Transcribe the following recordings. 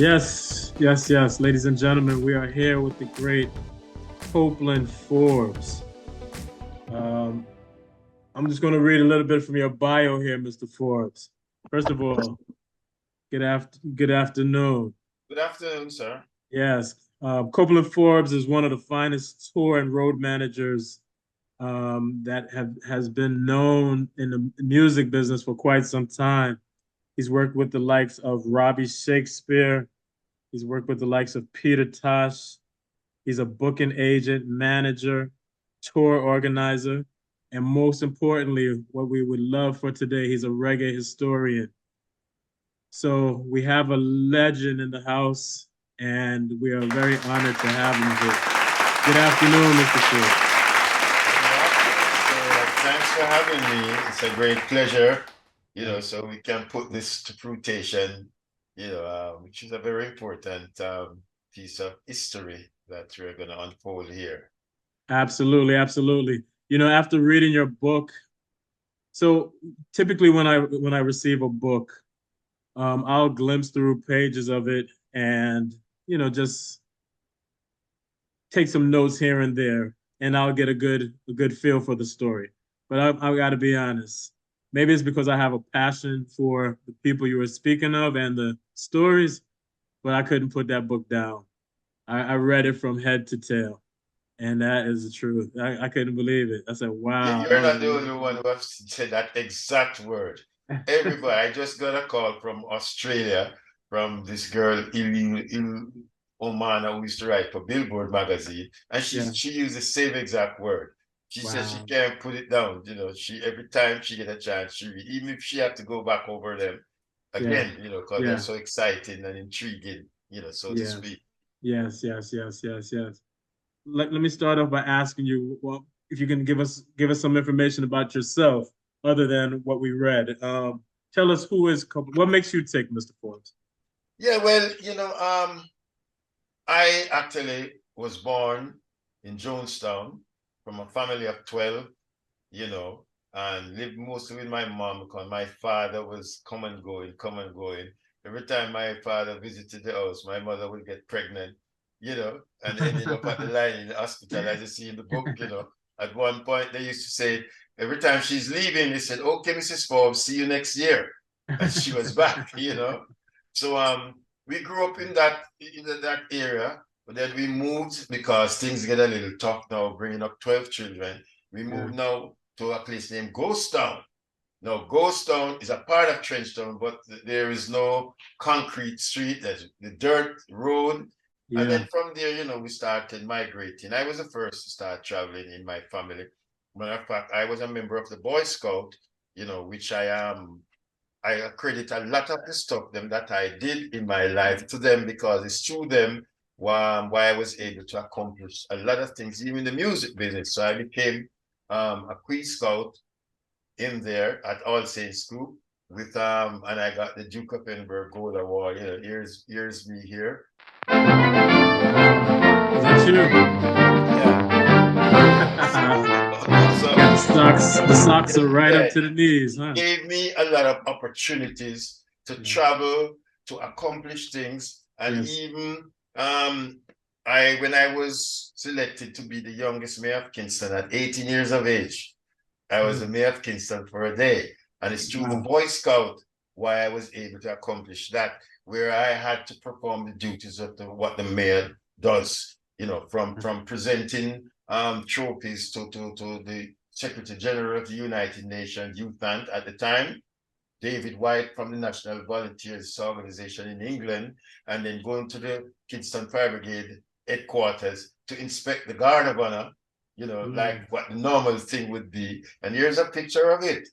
Yes, yes, yes. Ladies and gentlemen, we are here with the great Copeland Forbes. Um, I'm just going to read a little bit from your bio here, Mr. Forbes. First of all, good afternoon. Good afternoon, sir. Yes, Copeland Forbes is one of the finest tour and road managers that has been known in the music business for quite some time. He's worked with the likes of Robbie Shakespeare. He's worked with the likes of Peter Tosh. He's a booking agent, manager, tour organizer, and most importantly, what we would love for today, he's a reggae historian. So we have a legend in the house, and we are very honored to have him here. Good afternoon, Mr. Ford. Good afternoon, sir. Thanks for having me. It's a great pleasure, so we can put this to fruition, which is a very important piece of history that we're going to unfold here. Absolutely, absolutely. After reading your book, so typically when I receive a book, I'll glimpse through pages of it and just take some notes here and there, and I'll get a good feel for the story. But I got to be honest. Maybe it's because I have a passion for the people you were speaking of and the stories, but I couldn't put that book down. I read it from head to tail, and that is the truth. I couldn't believe it. I said, "Wow, that You're was not the only one who has said that exact word. Everybody, I just got a call from Australia from this girl, Il Omana, who used to write for Billboard magazine, and yeah, she used the same exact word. She said she wow, can't put it down. She every time she get a chance, even if she had to go back over them yeah, again, because they're yeah, so exciting and intriguing, so to yes, speak. yes, yes, yes, yes, yes." Let me start off by asking you, well, if you can give us some information about yourself other than what we read. Tell us what makes you tick, Mr. Forbes? Yeah, well, I actually was born in Jonestown from a family of 12, you know, and lived mostly with my mom because my father was come and going, come and going. Every time my father visited the house, my mother would get pregnant, and ended up at the line in the hospital, as you see in the book, At one point, they used to say, every time she's leaving, they said, okay, Mrs. Forbes, see you next year. And she was back, So we grew up in that area, but then we moved because things get a little tough now, bringing up 12 children. We Yeah, moved now to a place named Ghost Town. Now, Ghost Town is a part of Trenchtown, but there is no concrete street. There's the dirt road. And yeah, then from there, we started migrating. I was the first to start traveling in my family. Matter of fact, I was a member of the Boy Scout, which I am. I accredit a lot of the stuff them that I did in my life to them because it's through them why I was able to accomplish a lot of things, even in the music business. So I became a Queen Scout in there at All Saints School with and I got the Duke of Edinburgh Gold Award. Here's me here. is that you? Yeah. You So got the socks. The socks are right up yeah, to the knees, huh? gave me a lot of opportunities to Yeah. travel, to accomplish things, and Yes. even I when I was selected to be the youngest mayor of Kingston at 18 years of age, I was the Mm. mayor of Kingston for a day. And it's through the Wow. Boy Scout why I was able to accomplish that, where I had to perform the duties of what the mayor does, from presenting trophies to the Secretary General of the United Nations Youth Fund at the time, David White from the National Volunteers Organization in England, and then going to the Kingston Fire Brigade headquarters to inspect the Guard of Honor, like Mm. what the normal thing would be. And here's a picture of it,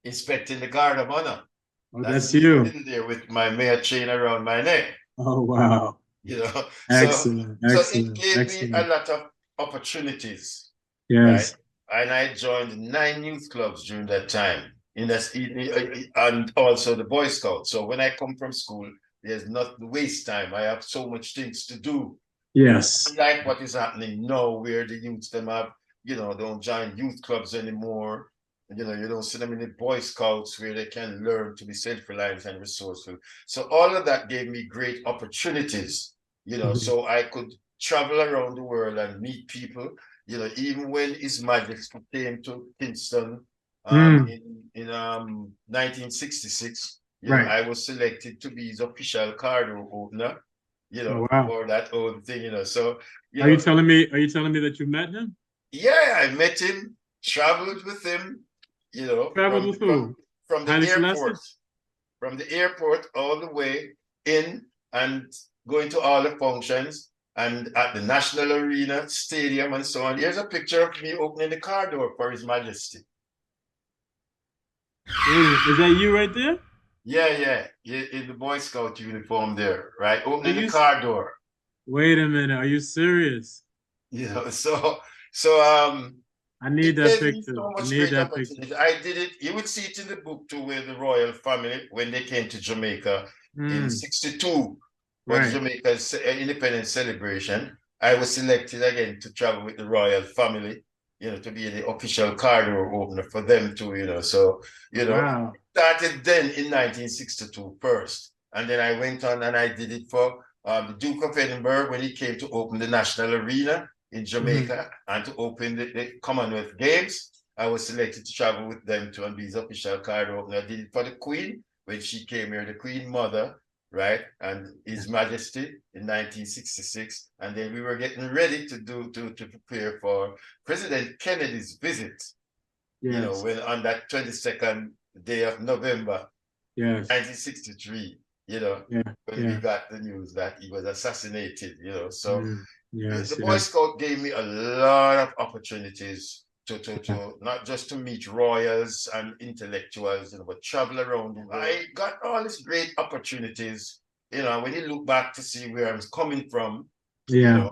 inspecting the Guard of Honor. Oh, That's that's me you. sitting there with my mayor chain around my neck, Oh, wow. you know. So Excellent. so it Excellent. gave me a Excellent. lot of opportunities, right? Yes. And I joined 9 youth clubs during that time, and also the Boy Scouts. So when I come from school, there's not waste time. I have so much things to do. Yes. Unlike what is happening now, where the youths them have, don't join youth clubs anymore. You know, you don't see them in the Boy Scouts where they can learn to be self-reliant and resourceful. So all of that gave me great opportunities, you know, Mhm. so I could travel around the world and meet people, you know, even when His Majesty came to Kingston Mm, in 1966, you know, right. I was selected to be his official card opener, you Oh, know, wow. for that whole thing, you know. So, you Are you know, telling me, are you telling me that you met him? yeah, I met him, traveled with him, you know, Traveled with who? from the Haile airport, Selassie? all the way in and going to all the functions and at the National Arena Stadium and so on. Here's a picture of me opening the car door for His Majesty. Wait a minute. Is that you right there? Yeah, in the Boy Scout uniform there, right? Are Opening the you, car door, wait a minute. Are you serious? you know. So I need it that gave me picture. so I much need great that picture. opportunity. I did it. You would see it in the book too, where the royal family, when they came to Jamaica in Mm, '62 for the right. Jamaica's independence celebration, I was selected again to travel with the royal family, you know, to be the official car door opener for them too, you know. So, you know, Wow. started then in 1962 first. And then I went on and I did it for the Duke of Edinburgh when he came to open the National Arena in Hmm. Jamaica and to open the Commonwealth Games. I was selected to travel with them to and be his official card opener. I did it for the Queen when she came here, the Queen Mother, right? And Yeah. His Majesty in 1966. And then we were getting ready to prepare for President Kennedy's visit, you know, Yes. when on that 22nd day of November, Yes. 1963, you know, Yeah. when we Yeah. got the news that he was assassinated, you know. So Mm, the yes. Boy Yes. Scout gave me a lot of opportunities Yeah. to not just to meet royals and intellectuals, you know, but travel around the world. I got all these great opportunities, you know, when you look back to see where I'm coming from, you Yeah.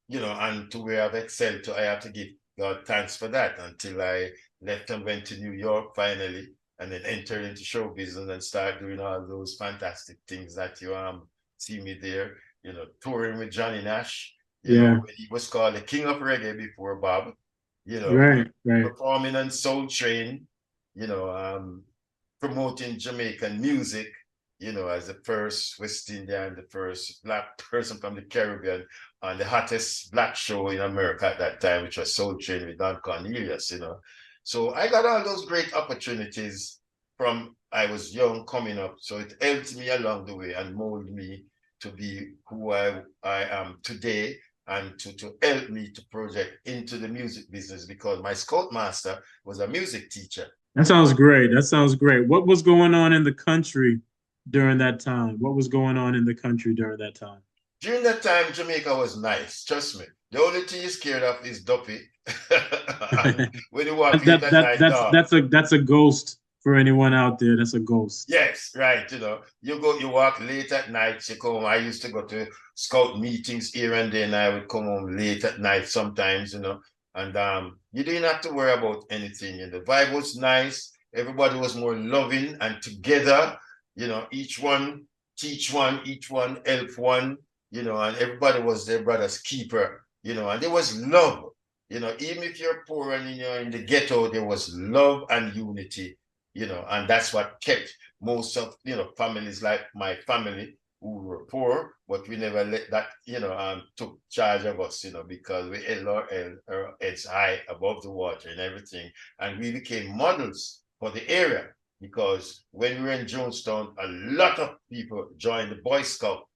know, and to where I've excelled to, I have to give God thanks for that until I left and went to New York finally, and then entered into show business and start doing all those fantastic things that you see me there, you know, touring with Johnny Nash, you know, Yeah. when he was called the King of Reggae before Bob, you know, Right. Right. performing on Soul Train, you know, promoting Jamaican music, you know, as the first West Indian, the first black person from the Caribbean on the hottest black show in America at that time, which was Soul Train with Don Cornelius, you know. So I got all those great opportunities from I was young coming up. So it helped me along the way and molded me to be who I am today and to help me to project into the music business because my scoutmaster was a music teacher. That sounds great. That sounds great. What was going on in the country during that time? What was going on in the country during that time? During that time, Jamaica was nice. Trust me. The only thing you're scared of is Duppy. And when you walk late at night, dog. That's a ghost for anyone out there. That's a ghost. Yes, right. You know, you walk late at night, you come home. I used to go to scout meetings here and there, and I would come home late at night sometimes, you know. And you didn't have to worry about anything. And the vibe was nice. Everybody was more loving and together, you know, each one teach one, each one help one, you know, and everybody was their brother's keeper, you know, and there was love. You know, even if you're poor and you're in the ghetto, there was love and unity, you know, and that's what kept most of families like my family who were poor, but we never let that took charge of us, because we held our heads high above the water and everything, and we became models for the area because when we were in Jonestown, a lot of people joined the Boy Scout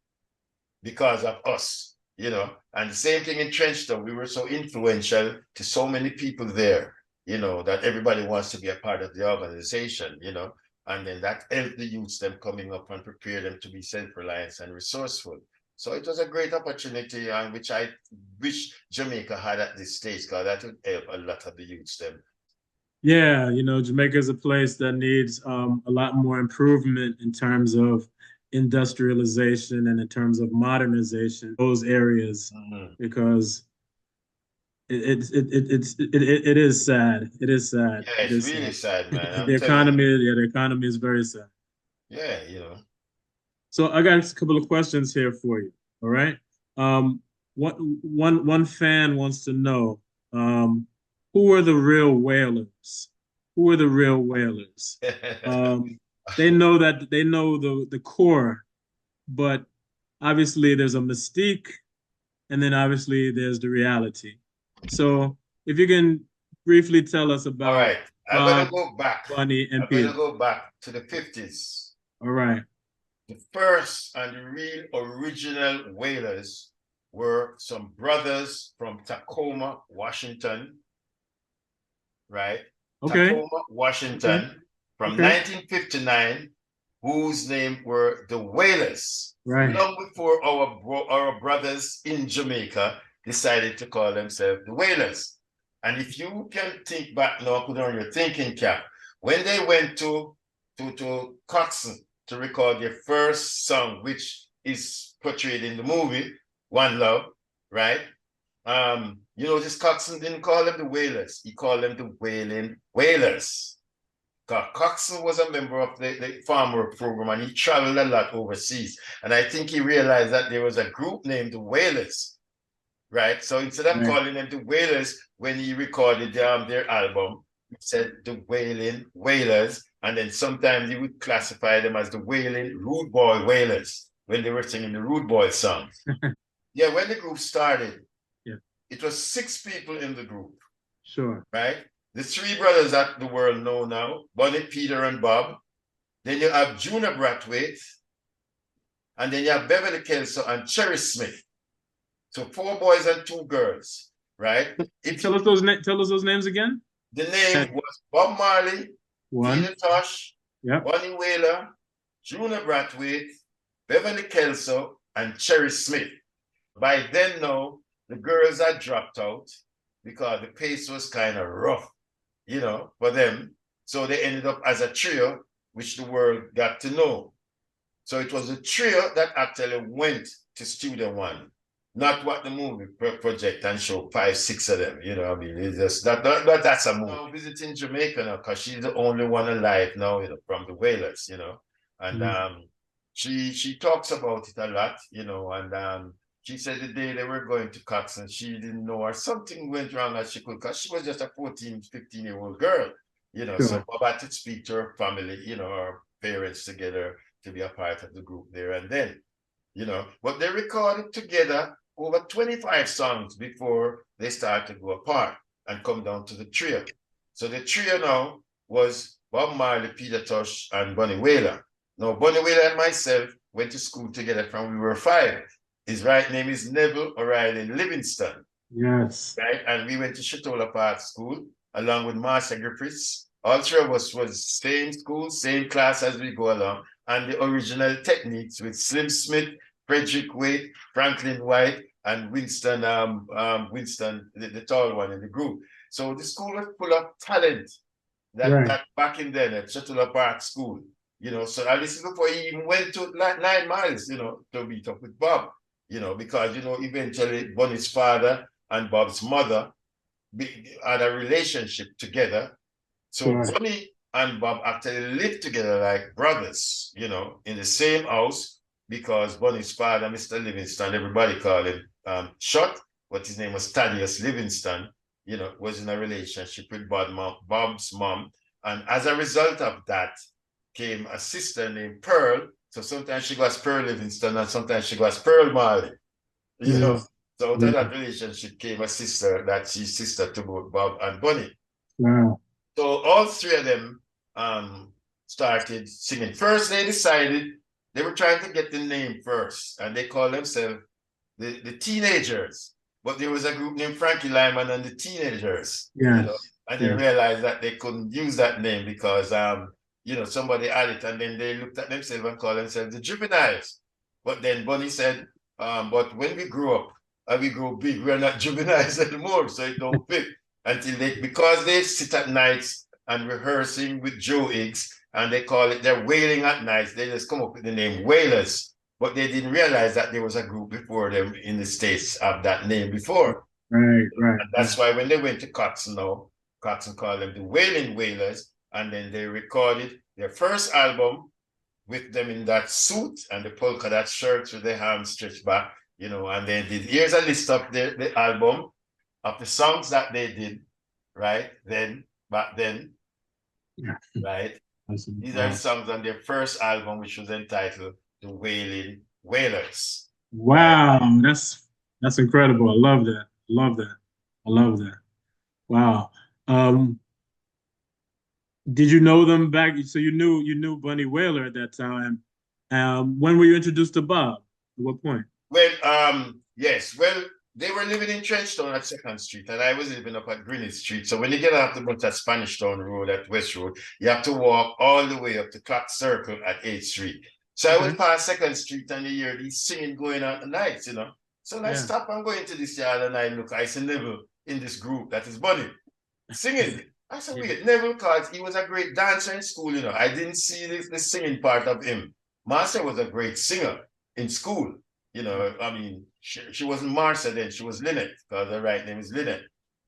because of us, and the same thing in Trenchtown. We were so influential to so many people there, that everybody wants to be a part of the organization, and then that helped the youths them coming up and prepare them to be self-reliant and resourceful. So it was a great opportunity, and which I wish Jamaica had at this stage, because that would help a lot of the youths them. Yeah, Jamaica is a place that needs a lot more improvement in terms of industrialization and in terms of modernization, those areas, Mhm. because it is sad. It is sad. Yeah, It it's is really sad. sad, man. I'm The telling economy, you. yeah, the economy is very sad. Yeah, So I got a couple of questions here for you. All right. What one fan wants to know, who are the real Wailers? who are the real Wailers? They know that they know the core, but obviously there's a mystique, and then obviously there's the reality. So if you can briefly tell us All about right, I'm gonna Bob, go back. Bunny, and I'm gonna Peter. go back to the 50s. All right. The first and the real original Wailers were some brothers from Tacoma, Washington, right? Okay. Tacoma, Washington, from Okay. 1959, whose name were the Wailers. Right. Long before our brothers in Jamaica decided to call themselves the Wailers. And if you can think back now, put on your thinking cap, when they went to Coxsone to record their first song, which is portrayed in the movie, One Love, right? You notice Coxsone didn't call them the Wailers. He called them the Wailing Wailers. Coxsone was a member of the farmer program and he traveled a lot overseas. And I think he realized that there was a group named the Wailers, right? So instead of calling them the Wailers, when he recorded their album, he said the Wailing Wailers. And then sometimes he would classify them as the Wailing Rude Boy Wailers when they were singing the Rude Boy songs. Yeah, when the group started, it was 6 people in the group. Sure. Right? The 3 brothers that the world know now, Bunny, Peter, and Bob. Then you have Junior Brathwaite. And then you have Beverly Kelso and Cherry Smith. So 4 boys and 2 girls, right? Tell us those names again. The name was Bob Marley, Peter Tosh, Bunny Wailer, Junior Brathwaite, Beverly Kelso, and Cherry Smith. By then now, the girls had dropped out because the pace was kind of rough, you know, for them. So they ended up as a trio, which the world got to know. So it was a trio that actually went to Studio One, not what the movie project and show 5, 6 of them. You know, I mean, it's just that's a movie. Now visiting Jamaica now because she's the only one alive now, you know, from the Wailers, you know, and she talks about it a lot, you know, and she said the day they were going to Coxsone, she didn't know or something went wrong as she could, because she was just a 14, 15-year-old girl, you know. So Bob had to speak to her family, you know, her parents together to be a part of the group there and then, you know. But they recorded together over 25 songs before they started to go apart and come down to the trio. So the trio now was Bob Marley, Peter Tosh, and Bunny Wailer. Now, Bunny Wailer and myself went to school together from we were 5. His right name is Neville O'Reilly Livingston. Yes. Right? And we went to Chatola Park School along with Marcia Griffiths. All 3 of us was same school, same class as we go along. And the original techniques with Slim Smith, Frederick Wade, Franklin White, and Winston, the tall one in the group. So the school was full of talent that back in then at Chatola Park School. You know, so this is before he even went to 9 miles, you know, to meet up with Bob. You know, because, you know, eventually Bunny's father and Bob's mother had a relationship together. So Bunny and Bob actually lived together like brothers, you know, in the same house, because Bunny's father, Mr. Livingston, everybody called him Short, but his name was Thaddeus Livingston, you know, was in a relationship with Bob's mom. And as a result of that came a sister named Pearl. So sometimes she goes Pearl Livingston and sometimes she goes Pearl Marley. You know, so out of that relationship came a sister that she's sister to both Bob and Bunny. Wow. So all 3 of them started singing. First, they decided they were trying to get the name first, and they called themselves the Teenagers. But there was a group named Frankie Lyman and the Teenagers. You know, and they realized that they couldn't use that name because you know, somebody had it, and then they looked at themselves and called themselves the Juveniles. But then Bunny said, but when we grow up and we grow big, we're not juveniles anymore, so it don't fit. Because they sit at nights and rehearsing with Joe Higgs, and they call it, they're wailing at nights, they just come up with the name Wailers. But they didn't realize that there was a group before them in the States of that name before. And that's why when they went to Coxsone now, Coxsone called them the Wailing Wailers, and then they recorded their first album with them in that suit and the polka dot shirts with their hands stretched back, you know, and then here's a list of the album of the songs that they did, right? Then, back then, right? Awesome. These are Wow. songs on their first album, which was entitled The Wailing Wailers, right? Wow, that's incredible. I love that. I love that. I love that. Wow. Um, did you know them back? So you knew Bunny Wailer at that time. When were you introduced to Bob? At what point? Well, yes, well, they were living in Trenchtown at Second Street, and I was living up at Greenwich Street. So when you get off the bus at Spanish Town Road at West Road, you have to walk all the way up to Clock Circle at 8th Street. So I Okay. was past Second Street and you hear these singing going on at night, you know. So I Yeah. stop and go into this yard and I look, I see Neville in this group that is Bunny singing. I said, Yeah. wait, Neville, because he was a great dancer in school, you know. I didn't see the singing part of him. Marcia was a great singer in school. You know, I mean, she wasn't Marcia then, she was Lynette, because her right name is Lynette,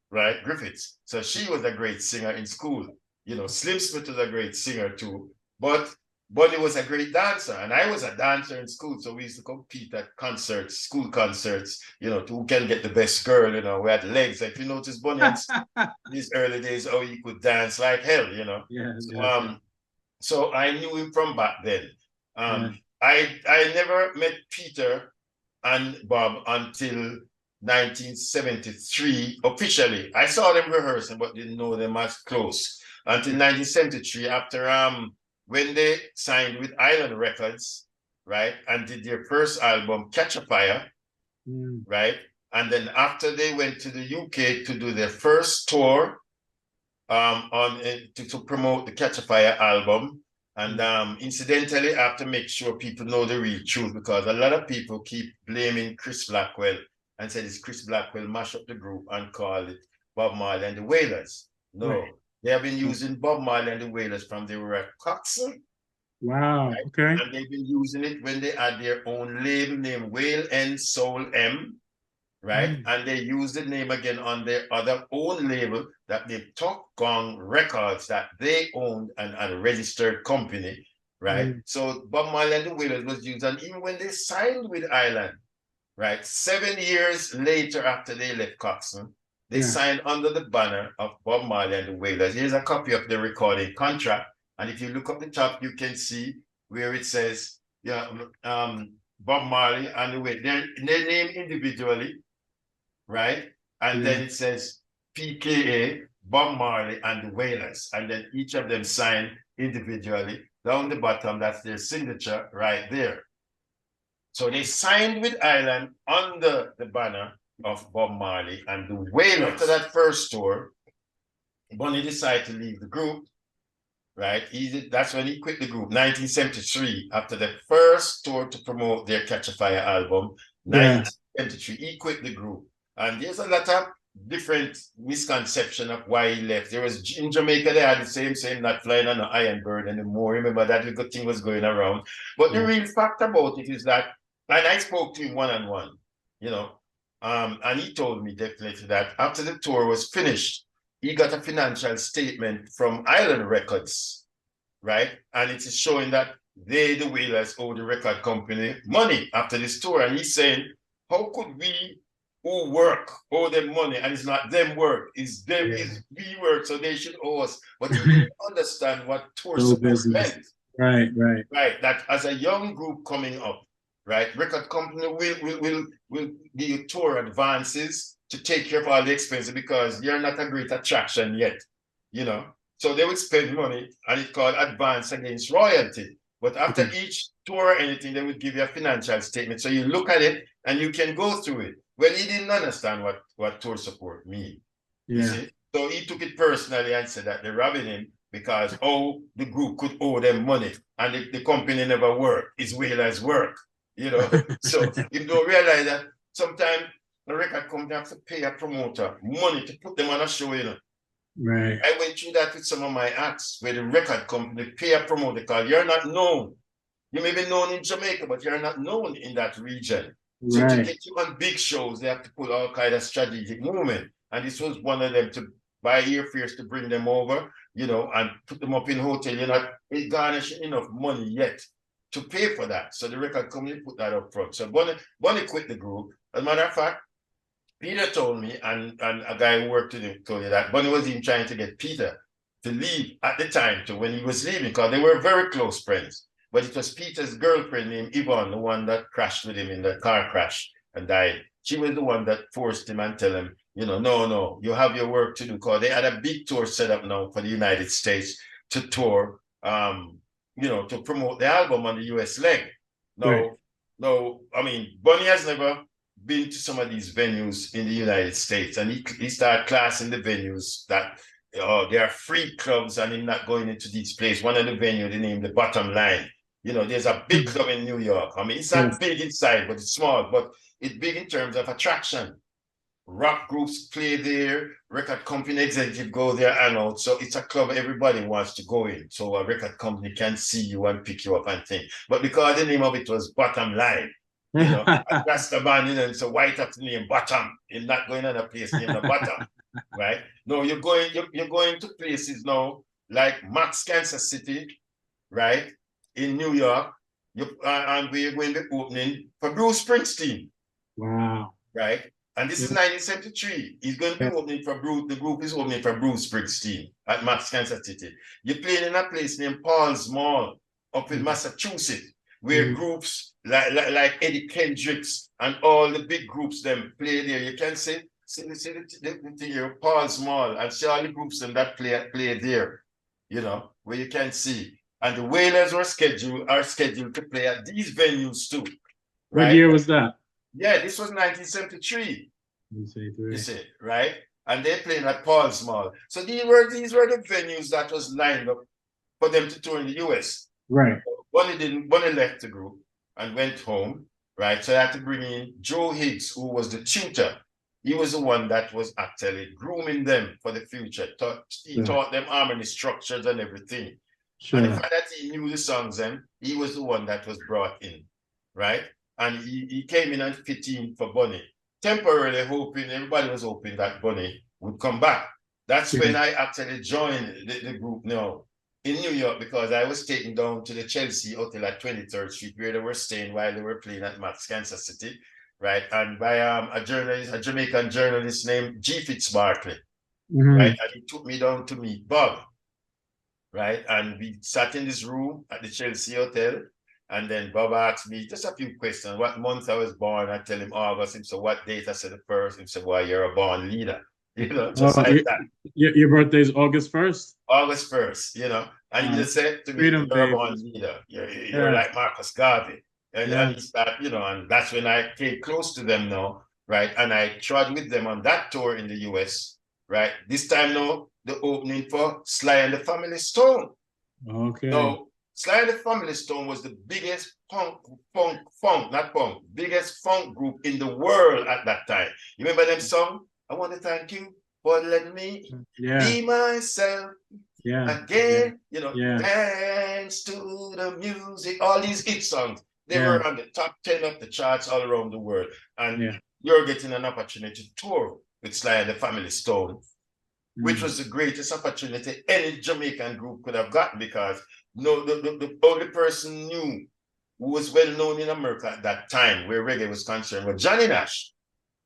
right? Griffiths. So she was a great singer in school. You know, Slim Smith was a great singer too. But Bunny was a great dancer, and I was a dancer in school. So we used to compete at concerts, school concerts, you know, to who can get the best girl, you know, we had legs. If you notice Bunny in these early days, oh, he could dance like hell, you know. Yes, So, yes, yes. so I knew him from back then. Yeah. I never met Peter and Bob until 1973 officially. I saw them rehearsing, but didn't know them as close until 1973 after when they signed with Island Records, right, and did their first album, Catch a Fire, Mm. right, and then after they went to the UK to do their first tour to promote the Catch a Fire album. And incidentally, I have to make sure people know the real truth because a lot of people keep blaming Chris Blackwell and said it's Chris Blackwell mash up the group and call it Bob Marley and the Wailers. Right. No, they have been using Bob Marley and the Wailers from they were at Coxon, Wow. right? Okay. And they've been using it when they had their own label named Wail and Soul M, right? Mm. And they used the name again on their other own label that they Top Gong Records that they owned and a registered company, right? Mm. So Bob Marley and the Wailers was used, and even when they signed with Island, right, 7 years later after they left Coxon, they Yeah. signed under the banner of Bob Marley and the Wailers. Here's a copy of the recording contract, and if you look up the top, you can see where it says, yeah, Bob Marley and the Wailers. They're named individually, right? And Yeah. then it says PKA, Bob Marley, and the Wailers. And then each of them signed individually. Down the bottom, that's their signature right there. So they signed with Island under the banner of Bob Marley and the Wailers. After that first tour, Bunny decided to leave the group, right? That's when he quit the group, 1973, after the first tour to promote their Catch a Fire album, Yeah. 1973, he quit the group. And there's a lot of different misconception of why he left. There was in Jamaica, they had the same, not flying on an iron bird anymore. Remember that little thing was going around. But the Yeah. real fact about it is that, and I spoke to him one-on-one, you know, and he told me definitely that after the tour was finished, he got a financial statement from Island Records, right? And it is showing that they, the Wailers, owe the record company money after this tour. And he's saying, how could we who work owe them money and it's not them work, it's them, Yeah. it's we work, so they should owe us. But he didn't understand what tour Show support business. meant. Right. Right. Right, that as a young group coming up, right, record company will give you tour advances to take care of all the expenses because you're not a great attraction yet, you know. So they would spend money and it's called advance against royalty. But after Okay. each tour or anything, they would give you a financial statement. So you look at it and you can go through it. Well, he didn't understand what tour support mean, you Yeah. see. So he took it personally and said that they're robbing him because the group could owe them money and the company never worked. It's Wailers work, you know. So you don't realize that sometimes a record company has to pay a promoter money to put them on a show, you know. Right. I went through that with some of my acts where the record company pay a promoter because you're not known. You may be known in Jamaica, but you're not known in that region. So to Right. get you on big shows, they have to pull all kind of strategic movement. And this was one of them to buy airfares to bring them over, you know, and put them up in hotel. You're not garnishing enough money yet to pay for that. So the record company put that up front. So Bunny quit the group. As a matter of fact, Peter told me, and a guy who worked with him told me that Bunny was even trying to get Peter to leave at the time to when he was leaving, because they were very close friends. But it was Peter's girlfriend named Yvonne, the one that crashed with him in the car crash and died. She was the one that forced him and tell him, you know, no, you have your work to do. Because they had a big tour set up now for the United States to tour, you know, to promote the album on the US leg. Right. No, I mean, Bunny has never been to some of these venues in the United States, and he started classing the venues that there are free clubs, and him not going into these places. One of the venues, they named the Bottom Line. You know, there's a big club in New York. I mean, it's not big inside, but it's small, but it's big in terms of attraction. Rock groups play there, record company executive go there and out. So it's a club everybody wants to go in. So a record company can see you and pick you up and think. But because the name of it was Bottom Line, you know, that's the band, you know, so white up the name Bottom. You're not going on a place named the Bottom, right? No, you're going to places now like Max Kansas City, right? In New York. And we're going to be opening for Bruce Springsteen. Wow. Right? And this is 1973. He's going to be opening for Bruce. The group is opening for Bruce Springsteen at Max Kansas City. You're playing in a place named Paul's Mall up in Massachusetts, where groups like Eddie Kendricks and all the big groups them play there. You can see the thing here, Paul's Mall, and see all the groups them that play there, you know, where you can see. And the Wailers are scheduled to play at these venues too. Right? What year was that? Yeah, this was 1973. 1973. You see, right? And they're playing at Paul's Mall. So these were the venues that was lined up for them to tour in the US. Right. Bunny left the group and went home, right? So I had to bring in Joe Higgs, who was the tutor. He was the one that was actually grooming them for the future. He taught them harmony structures and everything. Sure. And the fact that he knew the songs, then he was the one that was brought in, right? And he came in and fit in for Bunny, temporarily hoping, everybody was hoping that Bunny would come back. That's when I actually joined the group now in New York, because I was taken down to the Chelsea Hotel at 23rd Street, where they were staying while they were playing at Max Kansas City, right? And by a Jamaican journalist named G. Fitzbarkley, right? And he took me down to meet Bob, right? And we sat in this room at the Chelsea Hotel. And then Bob asked me just a few questions. What month I was born? I tell him August. He said, what date? I said the first. He said, well, you're a born leader. You know, just like that. Your birthday is August 1st? August 1st, you know. And he just said to me, you're a born leader. You're like Marcus Garvey. And he started, you know, and that's when I came close to them now, right? And I trod with them on that tour in the US, right? This time now, the opening for Sly and the Family Stone. Okay. No. Sly and the Family Stone was the biggest biggest funk group in the world at that time. You remember them song? I want to thank you for letting me be myself again. You know, thanks to the music, all these hit songs. They were on the top 10 of the charts all around the world. And you're getting an opportunity to tour with Sly and the Family Stone, which was the greatest opportunity any Jamaican group could have gotten, because the only person knew who was well known in America at that time, where reggae was concerned, was Johnny Nash.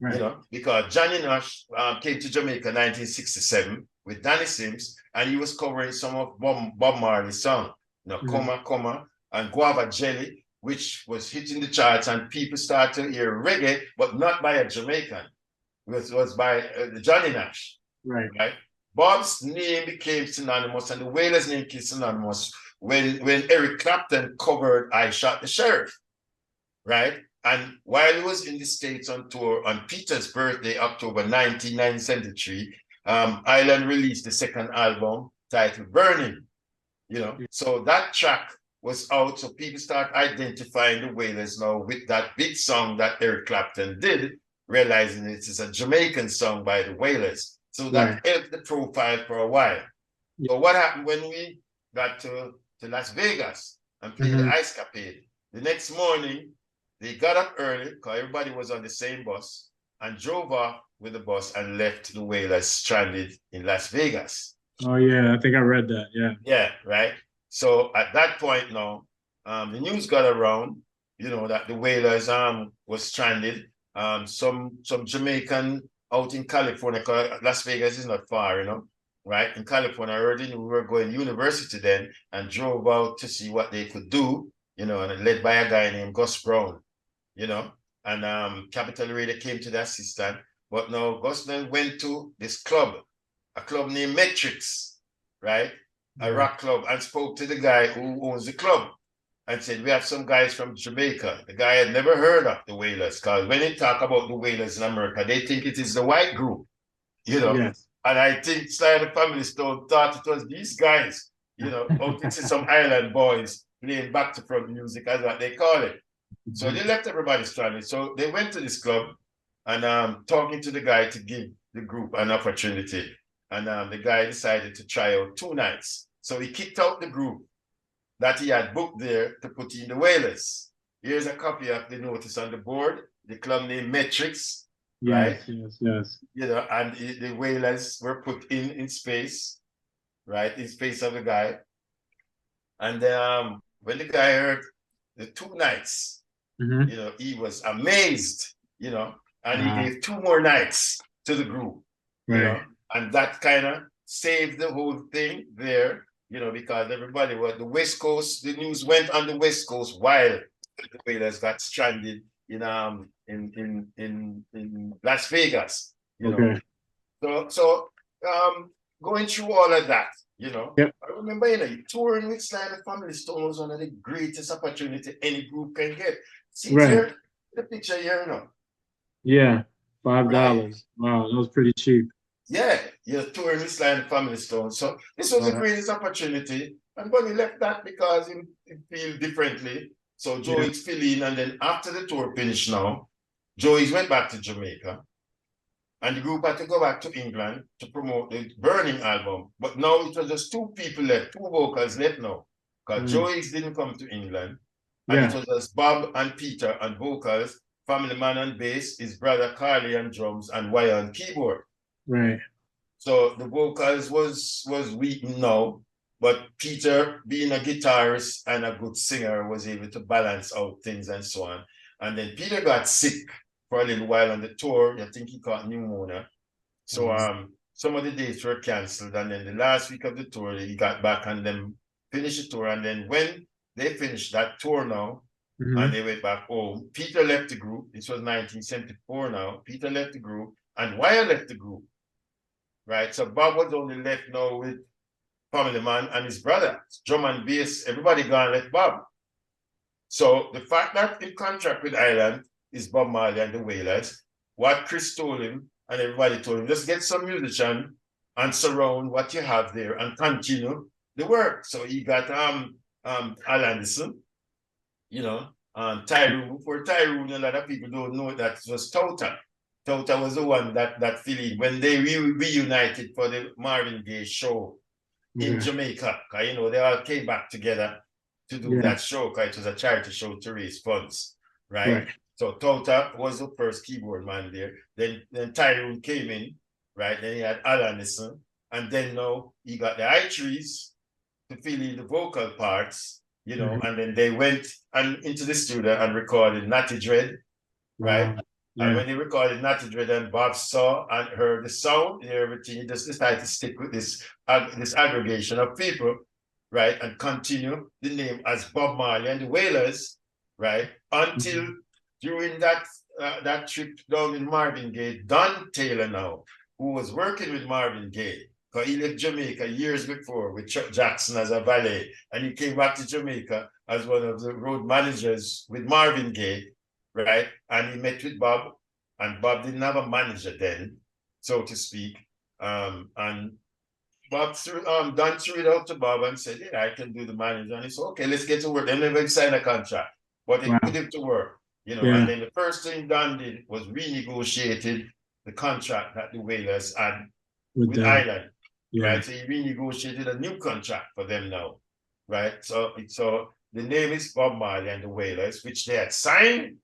Right. You know, because Johnny Nash came to Jamaica in 1967 with Danny Sims, and he was covering some of Bob Marley's song, you know, Coma, and Guava Jelly, which was hitting the charts, and people started to hear reggae, but not by a Jamaican. It was by Johnny Nash. Right. Bob's name became synonymous, and the Wailers' name became synonymous when Eric Clapton covered I Shot the Sheriff, right? And while he was in the States on tour on Peter's birthday, October 1973, Island released the second album titled Burning, you know. So that track was out, so people start identifying the Wailers now with that big song that Eric Clapton did, realizing it is a Jamaican song by the Wailers. So that helped the profile for a while. So what happened when we got to Las Vegas and played the Ice Capade? The next morning, they got up early, because everybody was on the same bus, and drove off with the bus and left the Wailers stranded in Las Vegas. Oh, yeah, I think I read that, Yeah, right? So at that point now, the news got around, you know, that the Wailers was stranded. Some Jamaican out in California, because Las Vegas is not far, you know. right, in California. I already knew we were going to university then and drove out to see what they could do, you know, and led by a guy named Gus Brown, you know, and Capital Radio came to the assistant. But now Gus then went to this club, a club named Metrics, right? A rock club, and spoke to the guy who owns the club and said, we have some guys from Jamaica. The guy had never heard of the Wailers, because when they talk about the Wailers in America, they think it is the white group, you know. Yes. And I think Sly and the Family Stone thought it was these guys, you know, out into some island boys playing back to front music, as what they call it. So they left everybody stranded. So they went to this club and talking to the guy to give the group an opportunity. And the guy decided to try out 2 nights. So he kicked out the group that he had booked there to put in the Wailers. Here's a copy of the notice on the board, the club name Metrics, right? Yes. You know, and the Wailers were put in space, right? In space of the guy. And when the guy heard the 2 nights, you know, he was amazed, you know, and he gave 2 more nights to the group, you know, and that kind of saved the whole thing there, you know, because everybody was the West Coast, the news went on the West Coast while the Wailers got stranded in Las Vegas, you know. So going through all of that, you know, I remember, you know, touring with Sly and the Family Stone was one of the greatest opportunity any group can get. See here, the picture here, you know. Yeah, $5. Wow, that was pretty cheap. Yeah, you're touring with Sly and the Family Stone. So this was the greatest opportunity. And Bunny left that because he feel differently. So Joey's fill in, and then after the tour finished now, Joey's went back to Jamaica. And the group had to go back to England to promote the Burning album. But now it was just 2 people left, 2 vocals left now. Because Joey's didn't come to England. And it was just Bob and Peter on vocals, Family Man on bass, his brother Carly on drums, and Wire on keyboard. Right. So the vocals was weak now, but Peter, being a guitarist and a good singer, was able to balance out things and so on. And then Peter got sick for a little while on the tour. I think he caught pneumonia. So some of the dates were canceled. And then the last week of the tour, he got back and then finished the tour. And then when they finished that tour now, and they went back home, Peter left the group. This was 1974 now. Peter left the group and Wire left the group. Right? So Bob was only left now with Family Man and his brother. Drum and bass, everybody gone left Bob. So the fact that in contract with Island is Bob Marley and the Wailers, what Chris told him and everybody told him, just get some musician and surround what you have there and continue the work. So he got Al Anderson, you know, Tyrone. Before Tyrone, a lot of people don't know that it was Tota. Tota was the one that filled in when they reunited for the Marvin Gaye show in Jamaica. Because, you know, they all came back together to do that show, because it was a charity show to raise funds, right? So Tota was the first keyboard man there. Then Tyrone came in, right? Then he had Al Anderson. And then now he got the I-Trees to fill in the vocal parts, you know, and then they went into the studio and recorded Natty Dread, right? And when they recorded Natty Dread and Bob saw and heard the sound and everything, he just decided to stick with this aggregation of people, right? And continue the name as Bob Marley and the Wailers, right? Until during that trip down in Marvin Gaye, Don Taylor now, who was working with Marvin Gaye, because he left Jamaica years before with Chuck Jackson as a valet, and he came back to Jamaica as one of the road managers with Marvin Gaye, right? And he met with Bob, and Bob didn't have a manager then, so to speak. And Bob Don threw it out to Bob and said, yeah, I can do the manager. And he said, okay, let's get to work. They never signed a contract, but they put him to work, you know. And then the first thing Don did was renegotiated the contract that the Wailers had with Island, right? So he renegotiated a new contract for them now, right? So the name is Bob Marley and the Wailers, which they had signed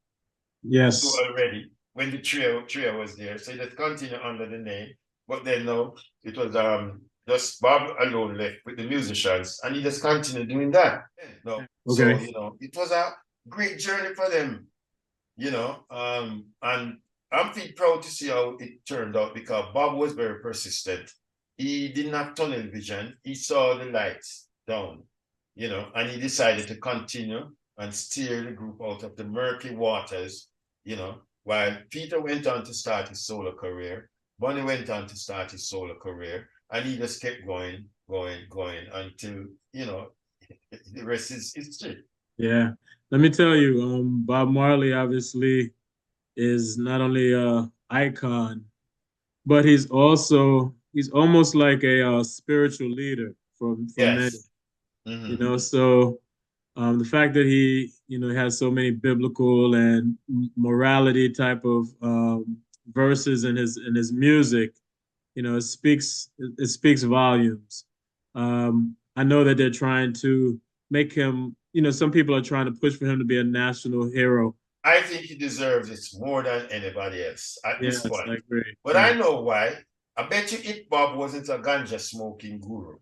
already when the trio was there. So they continue under the name, but then now it was just Bob alone left with the musicians, and he just continued doing that. No, so you know, it was a great journey for them, you know, and I'm feeling proud to see how it turned out, because Bob was very persistent, he didn't have tunnel vision. He saw the lights down, you know, and he decided to continue and steer the group out of the murky waters, you know, while Peter went on to start his solo career, Bonnie went on to start his solo career, and he just kept going, going until, you know, the rest is history. Yeah. Let me tell you, Bob Marley obviously is not only a icon, but he's almost like a spiritual leader for many. Yes. Mm-hmm. You know, so the fact that he has so many biblical and morality type of verses in his music, it speaks volumes. I know that they're trying to make him, some people are trying to push for him to be a national hero. I think he deserves it more than anybody else at this Yes, I point. agree. But Yeah. I know why. I bet you if Bob wasn't a ganja smoking guru,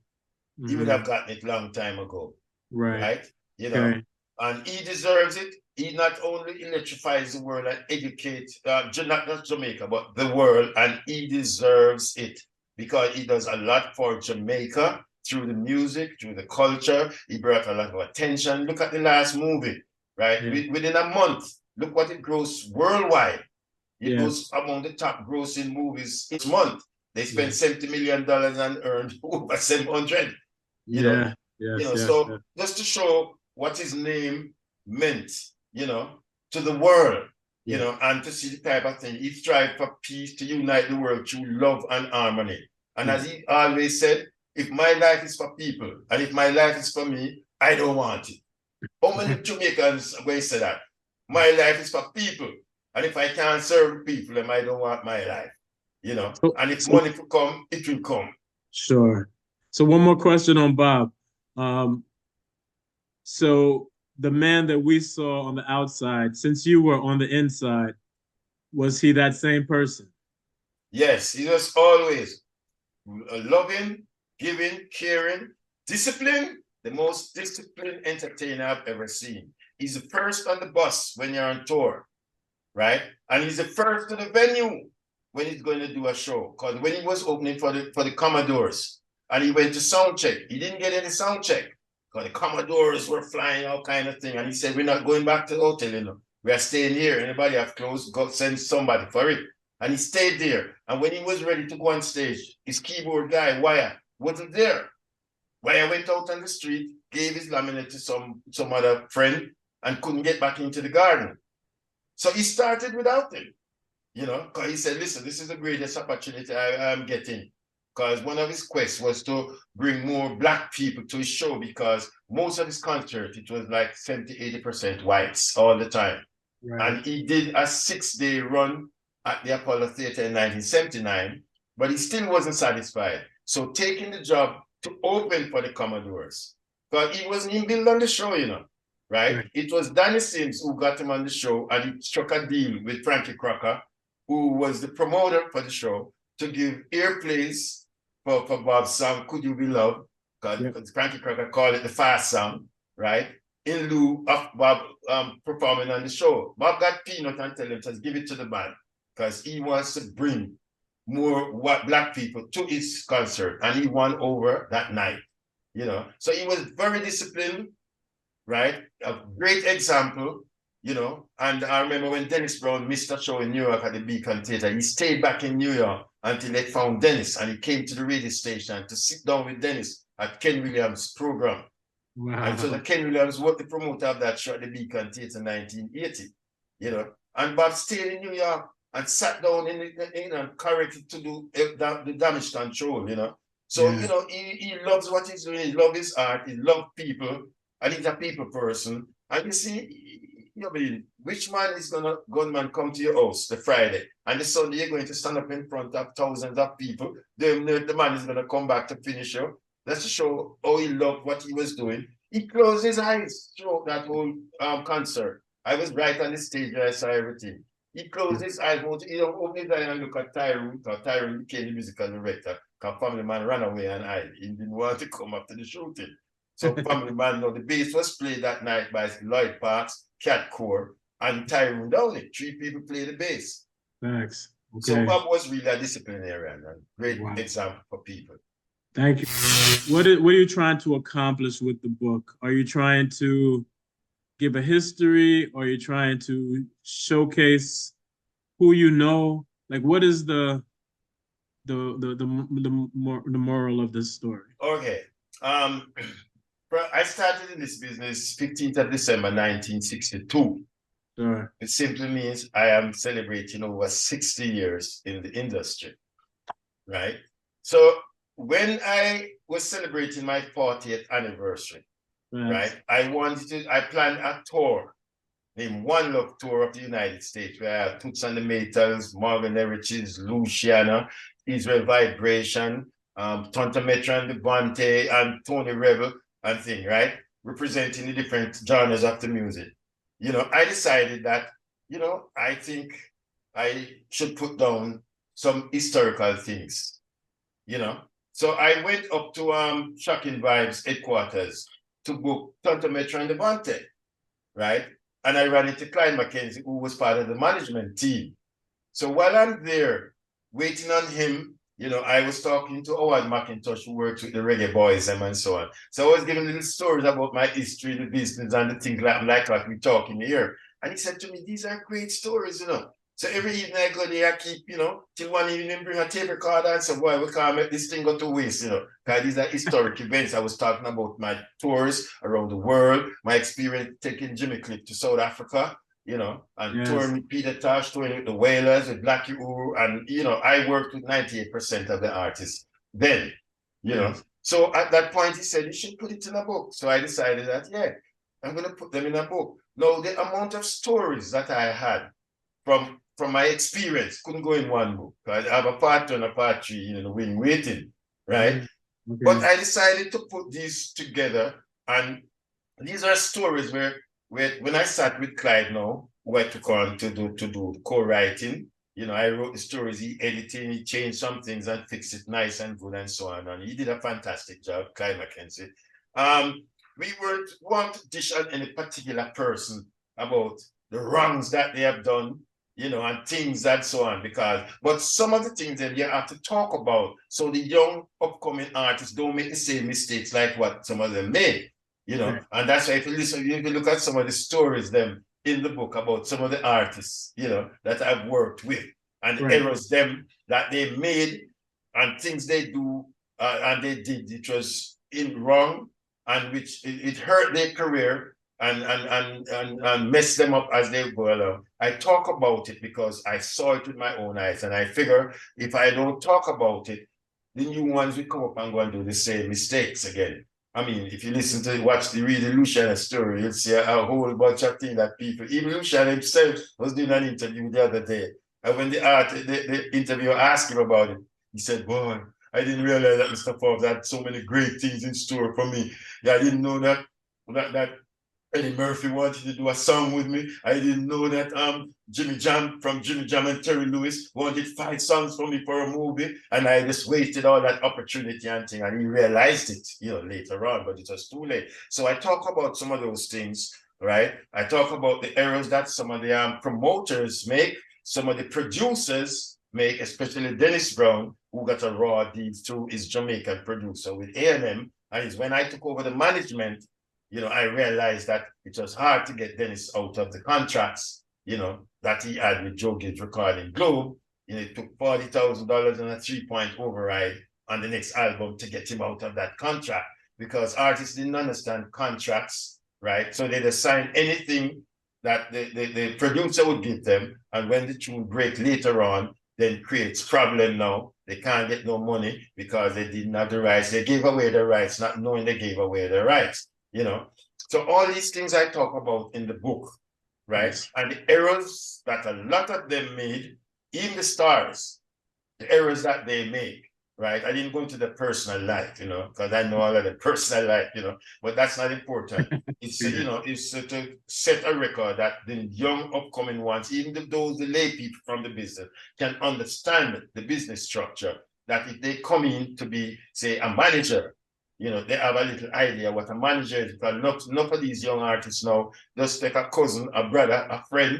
he would have gotten it long time ago. Right. Right? You know, Okay. and he deserves it. He not only electrifies the world and educates, not just Jamaica, but the world, and he deserves it because he does a lot for Jamaica through the music, through the culture. He brought a lot of attention. Look at the last movie, right? Yeah. Within a month, look what it grossed worldwide. It Yeah. was among the top grossing movies each month. They spent Yeah. $70 million and earned over 700. You know, Yeah. Yes. Yes. so Yes. just to show what his name meant, to the world, Yeah. and to see the type of thing. He strived for peace to unite the world through love and harmony. And Yeah. as he always said, if my life is for people and if my life is for me, I don't want it. How many Jamaicans will say that? My life is for people. And if I can't serve people, then I don't want my life. So, And if so money will come, it will come. sure. So one more question on Bob. Um, so the man that we saw on the outside, since you were on the inside, was he that same person? Yes, he was always loving, giving, caring, disciplined, the most disciplined entertainer I've ever seen. He's the first on the bus when you're on tour, right? And he's the first to the venue when he's going to do a show. Because when he was opening for the Commodores and he went to sound check, he didn't get any sound check. Because the Commodores were flying all kind of thing. And he said, we're not going back to the hotel, We are staying here. Anybody have clothes, go send somebody for it. And he stayed there. And when he was ready to go on stage, his keyboard guy, Wire, wasn't there. Wire went out on the street, gave his laminate to some other friend, and couldn't get back into the garden. So he started without him, because he said, listen, this is the greatest opportunity I am getting. Because one of his quests was to bring more Black people to his show because most of his concert, it was like 70, 80% whites all the time. Right. And he did a 6-day run at the Apollo Theater in 1979, but he still wasn't satisfied. So taking the job to open for the Commodores, but he wasn't even built on the show, right? It was Danny Sims who got him on the show, and he struck a deal with Frankie Crocker, who was the promoter for the show, to give airplays for Bob's song, Could You Be Loved? Because Frankie Crocker called it the fast song, right? In lieu of Bob performing on the show. Bob got peanut and tell him to give it to the band because he wants to bring more Black people to his concert, and he won over that night. So he was very disciplined, right? A great example, and I remember when Dennis Brown missed a show in New York at the Beacon Theater, he stayed back in New York until they found Dennis, and he came to the radio station to sit down with Dennis at Ken Williams' program. Wow. And so the Ken Williams was the promoter of that show at the Beacon Theater in 1980, and Bob stayed in New York and sat down and corrected to do the damage control, So, he loves what he's doing. He loves his art. He loves people. And he's a people person. And you see, which man is gunman come to your house the Friday, and the Sunday you're going to stand up in front of thousands of people. The man is going to come back to finish you. That's to show how he loved what he was doing. He closed his eyes throughout that whole concert. I was right on the stage where I saw everything. He closed his eyes, he opened his eyes and looked at Tyrone, because Tyrone became the musical director, because Family Man ran away and hid. He didn't want to come after the shooting. So Family Man, the bass was played that night by Lloyd Parks, Cat Core, and Tyrone Downey. 3 people played the bass. Thanks. So Okay. Bob was really a disciplinarian and great Wow. example for people. Thank you. What are you trying to accomplish with the book? Are you trying to give a history, or are you trying to showcase who you know? Like, what is the moral of this story? Okay. Um, I started in this business 15th of December 1962. Sure. It simply means I am celebrating over 60 years in the industry, right? So when I was celebrating my 40th anniversary, Thanks. right, I planned a tour named One Love Tour of the United States, where I have Toots and the Maytals, Marvin Heritage, Luciana, Israel Vibration, Tonta Metra and Devante, and Tony Rebel, and thing, right? Representing the different genres of the music. I decided that, I think I should put down some historical things, you know. So I went up to Shocking Vibes headquarters to book Tonta Metra and Devante, right? And I ran into Clyde McKenzie, who was part of the management team. So while I'm there waiting on him, I was talking to Howard McIntosh, who works with the Reggae Boys and so on. So I was giving little stories about my history, the business, and the things like we're talking here. And he said to me, these are great stories. So every evening I go there, I keep, till one evening bring a tape recorder and say, boy, we can't make this thing go to waste. Because these are historic events. I was talking about my tours around the world, my experience taking Jimmy Cliff to South Africa, and touring with Peter Tosh, touring with the Wailers, with Blackie Uhuru, and, I worked with 98% of the artists then. So at that point, he said, you should put it in a book. So I decided that, yeah, I'm going to put them in a book. Now, the amount of stories that I had from my experience couldn't go in one book. I have a part 2 and a part 3, when waiting, right? Okay. But I decided to put these together, and these are stories where when I sat with Clyde now, who I took on to do co-writing, I wrote the stories, he edited, he changed some things and fixed it nice and good and so on. And he did a fantastic job, Clyde McKenzie. We weren't want to dish on any particular person about the wrongs that they have done, and things and so on, but some of the things that you have to talk about so the young upcoming artists don't make the same mistakes like what some of them made. Right. And that's why if you look at some of the stories them in the book about some of the artists, that I've worked with and the errors them that they made and things they do and they did, it was in wrong and which it hurt their career and mess them up as they go along. I talk about it because I saw it with my own eyes, and I figure if I don't talk about it, the new ones will come up and go and do the same mistakes again. I mean, if you read the Luciana story, you'll see a whole bunch of things that people, even Luciana himself was doing an interview the other day. And when the interviewer asked him about it, he said, boy, I didn't realize that Mr. Forbes had so many great things in store for me. Yeah, I didn't know that Eddie Murphy wanted to do a song with me. I didn't know that Jimmy Jam and Terry Lewis wanted 5 songs for me for a movie, and I just wasted all that opportunity and thing. And he realized it, later on, but it was too late. So I talk about some of those things, right? I talk about the errors that some of the promoters make, some of the producers make, especially Dennis Brown, who got a raw deal through his Jamaican producer with A&M. And it's when I took over the management, I realized that it was hard to get Dennis out of the contracts, that he had with Joe Gibbs Recording Globe. It took $40,000 and a 3-point override on the next album to get him out of that contract because artists didn't understand contracts, right? So they just signed anything that the producer would give them. And when the tune break later on, then creates problem now. They can't get no money because they didn't have the rights. They gave away the rights, not knowing they gave away the rights. So all these things I talk about in the book, right? And the errors that a lot of them made, even the stars, the errors that they make, right? I didn't go into the personal life, because I know all of the personal life, but that's not important. It's, it's to set a record that the young upcoming ones, even the lay people from the business, can understand the business structure, that if they come in to be, say, a manager, they have a little idea what a manager is, because enough of these young artists now just take a cousin, a brother, a friend,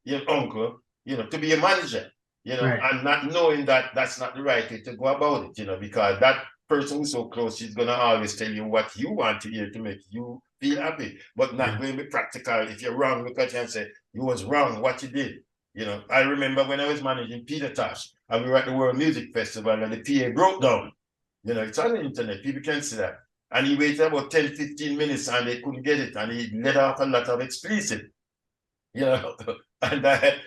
your uncle, to be a manager. you know, Right. and not knowing that that's not the right way to go about it, you know, because that person who's so close, she's gonna always tell you what you want to hear to make you feel happy, but not Yeah. going to be practical. If you're wrong, look at you and say, you was wrong, what you did. You know, I remember when I was managing Peter Tosh and we were at the World Music Festival and the PA broke down. You know, it's on the internet, people can see that. And he waited about 10, 15 minutes and they couldn't get it. And he let off a lot of explicit, you know. And I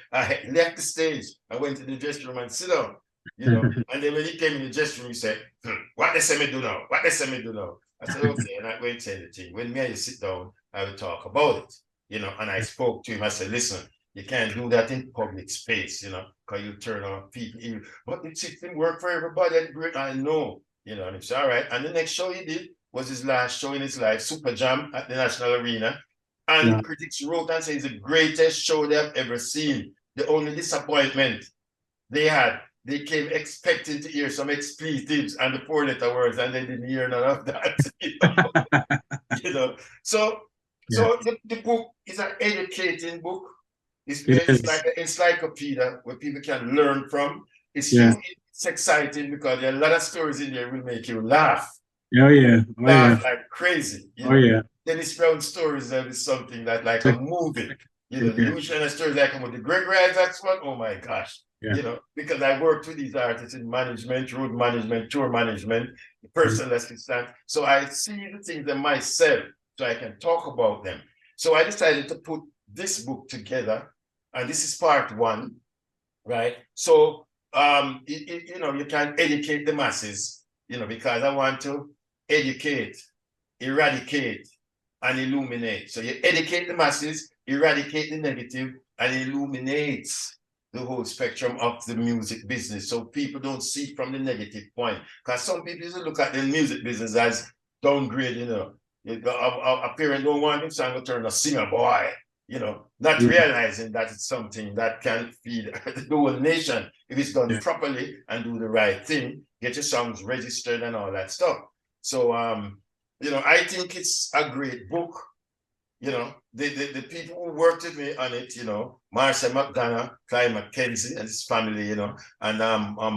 left the stage. I went to the dressing room and sit down, you know. And then when he came in the dressing room, he said, what they say me do now? What they say me do now? I said, okay, and I went to the thing. When me and you sit down, I will talk about it, you know. And I spoke to him. I said, listen, you can't do that in public space, you know, because you turn on people. But the system work for everybody. I know, you know. And he said, all right. And the next show he did was his last show in his life, Super Jam at the National Arena. And Yeah. the critics wrote and said it's the greatest show they've ever seen. The only disappointment they had, they came expecting to hear some expletives and the four-letter words, and they didn't hear none of that. You know? So, Yeah. the book is an educating book. It It's is. like an encyclopedia where people can learn from. Yeah. It's exciting because there are a lot of stories in there will make you laugh. Oh yeah. Oh yeah. Laugh like crazy, you Oh know. yeah. Dennis Brown stories that is something that like a movie, you know, the Yeah. Luciana stories like with the Gregory Isaacs one, oh my gosh, Yeah. you know, because I worked with these artists in management, road management, tour management, personal assistant. So I see the things in myself so I can talk about them. So I decided to put this book together, and this is part one, right? So you know, you can educate the masses, you know, because I want to educate, eradicate, and illuminate. So you educate the masses, eradicate the negative, and illuminate the whole spectrum of the music business. So people don't see from the negative point. Because some people look at the music business as downgrade, you know. A parent don't want his son to turn a singer boy, you know, not Yeah. realizing that it's something that can feed the whole nation if it's done Yeah. properly and do the right thing, get your songs registered and all that stuff. So you know, I think it's a great book. You know, the people who worked with me on it, you know, Marcia McDonough, Clyde McKenzie and his family, you know, and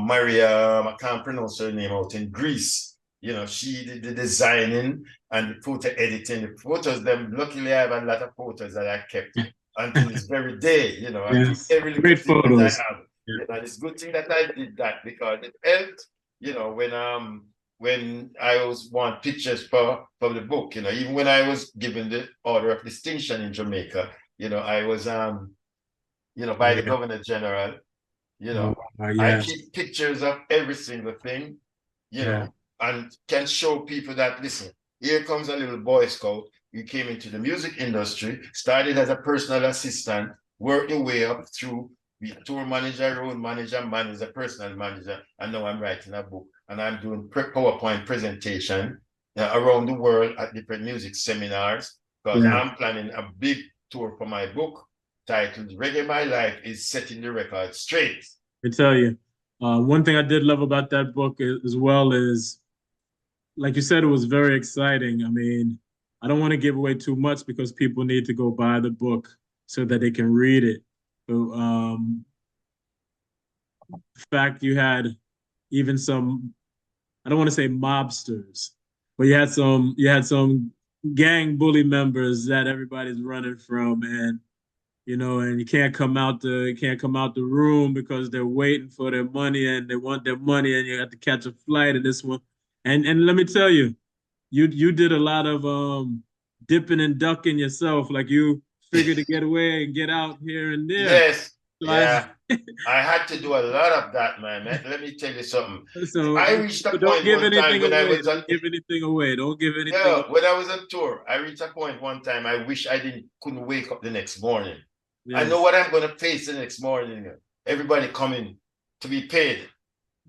Maria, I can't pronounce her name out in Greece. You know, she did the designing and the photo editing. The photos, them luckily I have a lot of photos that I kept until this very day. You know, I keep Yes. every little Great thing that I photos. have. Yeah. You know, it's a good thing that I did that because it helped, you know, when I was want pictures for the book, you know, even when I was given the Order of Distinction in Jamaica, you know, I was you know, by the Yeah. Governor General, you Oh, know, I yes. keep pictures of every single thing, you Yeah. know, and can show people that listen, here comes a little Boy Scout. You came into the music industry, started as a personal assistant, worked your way up through be a tour manager, road manager, manager, personal manager, and now I'm writing a book and I'm doing PowerPoint presentation around the world at different music seminars because Yeah. I'm planning a big tour for my book titled Reggae My Life is Setting the Record Straight. I tell you, one thing I did love about that book as well is, like you said, it was very exciting. I mean, I don't want to give away too much because people need to go buy the book so that they can read it. So, the fact you had even some, I don't want to say mobsters, but you had some gang bully members that everybody's running from, and and you can't come out the room because they're waiting for their money and they want their money, and you have to catch a flight. And this one, and let me tell you, you did a lot of dipping and ducking yourself, like you figured to get away and get out here and there. Yes, So yeah. I had to do a lot of that, man. Let me tell you something. I reached a so don't point give one time anything when I away. was on, Don't give anything away. Don't give anything yeah, away. when I was on tour, I reached a point one time I wish I didn't couldn't wake up the next morning. I know Yes. what I'm gonna face the next morning. Everybody coming to be paid.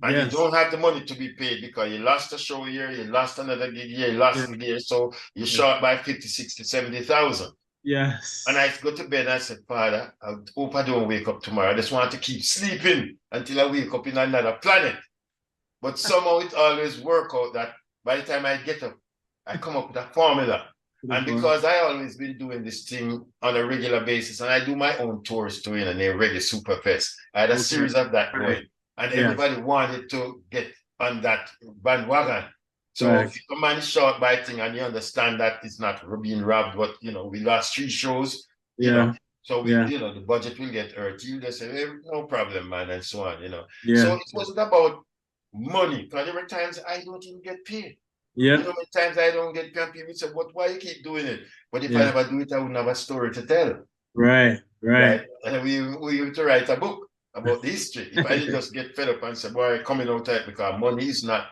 And you Yes. don't have the money to be paid because you lost a show here, you lost another gig here, you Yeah. lost it here, so you're Yeah. short by 50, 60, 70,000. And I Yes. go to bed and I said, Father, I hope I don't wake up tomorrow. I just want to keep sleeping until I wake up in another planet. But somehow it always work out that by the time I get up, I come up with a formula. And because I always been doing this thing on a regular basis, and I do my own tours too, named Reggae Superfest. I had a series of that going, and everybody wanted to get on that bandwagon. So if a man is short by thing and you understand that it's not being robbed, but we lost 3 shows, so we, the budget will get hurt. You just say, hey, no problem, man, and so on, So it wasn't about money, because there were times I don't even get paid. Yeah. Many times I don't get paid. People say, but why you keep doing it? But if I never do it, I wouldn't have a story to tell. Right. And we used to write a book about the history. If I didn't just get fed up and say, boy, coming out of it, because money is not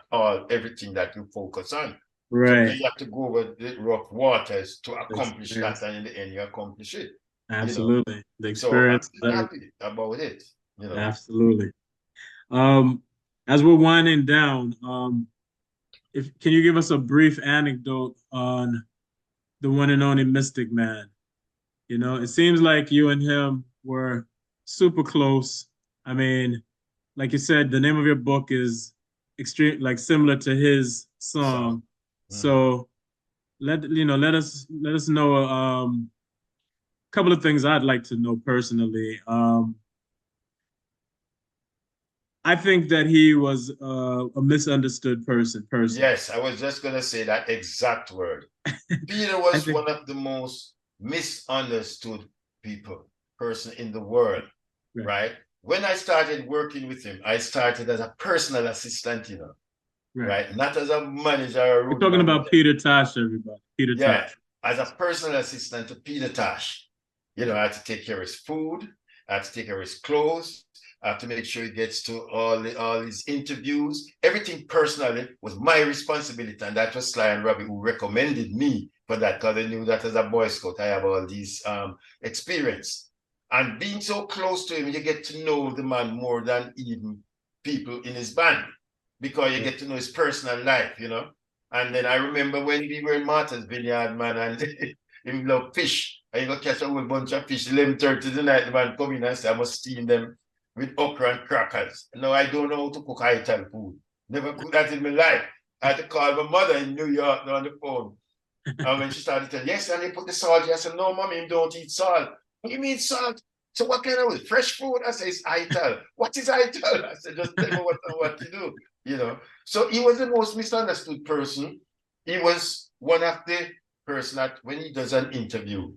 everything that you focus on. Right. So you have to go over the rough waters to accomplish that, and in the end, you accomplish it. Absolutely. The experience. So I'm happy about it. Absolutely. As we're winding down, can you give us a brief anecdote on the one and only Mystic Man? It seems like you and him were super close. I mean, like you said, the name of your book is extreme, like similar to his song. So let us know a couple of things I'd like to know personally. I think that he was a misunderstood person. Yes, I was just gonna say that exact word. Peter was one of the most misunderstood person in the world, right? When I started working with him, I started as a personal assistant, right? Not as a manager. We're talking about Peter Tosh, everybody. Peter Tosh. As a personal assistant to Peter Tosh. I had to take care of his food, I had to take care of his clothes, I have to make sure he gets to all his interviews. Everything personally was my responsibility, and that was Sly and Robbie who recommended me for that, because they knew that as a Boy Scout, I have all these experience. And being so close to him, you get to know the man more than even people in his band, because you get to know his personal life, And then I remember when we were in Martha's Vineyard, man, and he loved fish. And you go catch a whole bunch of fish. 11:30 the night, the man come in and say, I must steam them with okra and crackers. No, I don't know how to cook Italian food. Never cooked that in my life. I had to call my mother in New York on the phone. And when she started telling, yes, and they put the salt here. I said, no, mommy, don't eat salt. What do you mean salt? So what kind of fresh food? I said, it's Ital. What is Ital? I said, just tell me what to do, So he was the most misunderstood person. He was one of the person that when he does an interview,